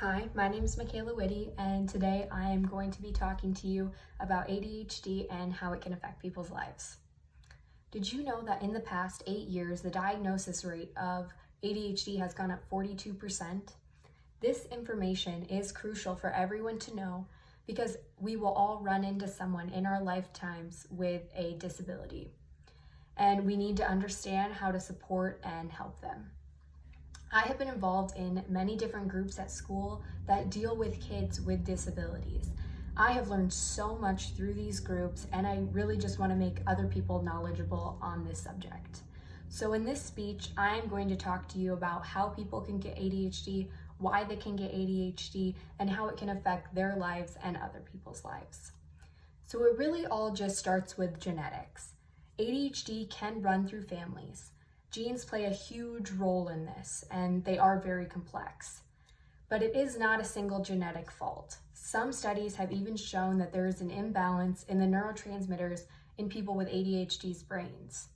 Hi, my name is Michaela Witte, and today I am going to be talking to you about ADHD and how it can affect people's lives. Did you know that in the past 8 years, the diagnosis rate of ADHD has gone up 42%? This information is crucial for everyone to know because we will all run into someone in our lifetimes with a disability, and we need to understand how to support and help them. I have been involved in many different groups at school that deal with kids with disabilities. I have learned so much through these groups, and I really just want to make other people knowledgeable on this subject. So in this speech, I am going to talk to you about how people can get ADHD, why they can get ADHD, and how it can affect their lives and other people's lives. So it really all just starts with genetics. ADHD can run through families. Genes play a huge role in this, and they are very complex. But it is not a single genetic fault. Some studies have even shown that there is an imbalance in the neurotransmitters in people with ADHD's brains.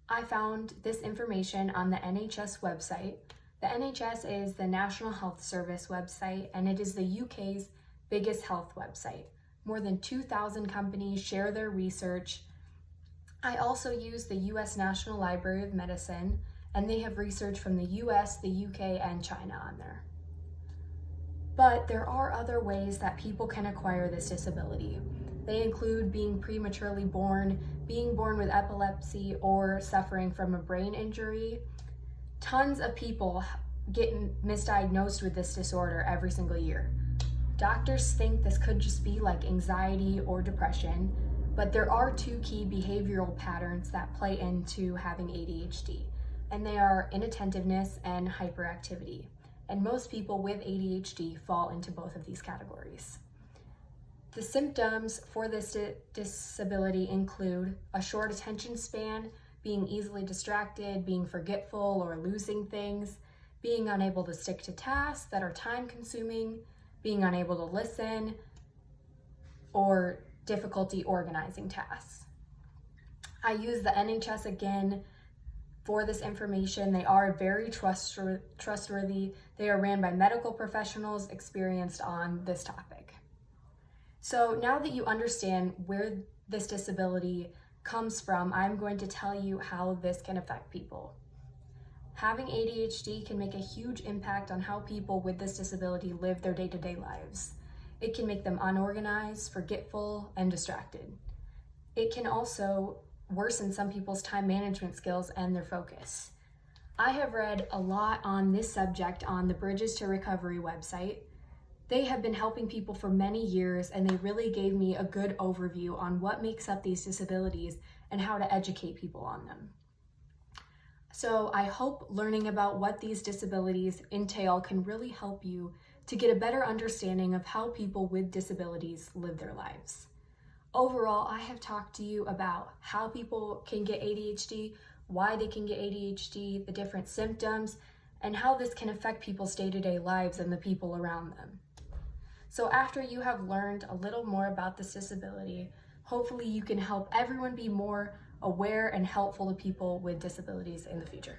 I found this information on the NHS website. The NHS is the National Health Service website, and it is the UK's biggest health website. More than 2,000 companies share their research. I also use the US National Library of Medicine, and they have research from the US, the UK, and China on there. But there are other ways that people can acquire this disability. They include being prematurely born, being born with epilepsy, or suffering from a brain injury. Tons of people get misdiagnosed with this disorder every single year. Doctors think this could just be like anxiety or depression, but there are two key behavioral patterns that play into having ADHD, and they are inattentiveness and hyperactivity. And most people with ADHD fall into both of these categories. The symptoms for this disability include a short attention span, being easily distracted, being forgetful or losing things, being unable to stick to tasks that are time-consuming, being unable to listen, or difficulty organizing tasks. I use the NHS again for this information. They are very trustworthy. They are ran by medical professionals experienced on this topic. So now that you understand where this disability comes from, I'm going to tell you how this can affect people. Having ADHD can make a huge impact on how people with this disability live their day-to-day lives. It can make them unorganized, forgetful, and distracted. It can also worsen some people's time management skills and their focus. I have read a lot on this subject on the Bridges to Recovery website. They have been helping people for many years, and they really gave me a good overview on what makes up these disabilities and how to educate people on them. So I hope learning about what these disabilities entail can really help you to get a better understanding of how people with disabilities live their lives. Overall, I have talked to you about how people can get ADHD, why they can get ADHD, the different symptoms, and how this can affect people's day-to-day lives and the people around them. So after you have learned a little more about this disability, hopefully you can help everyone be more aware and helpful to people with disabilities in the future.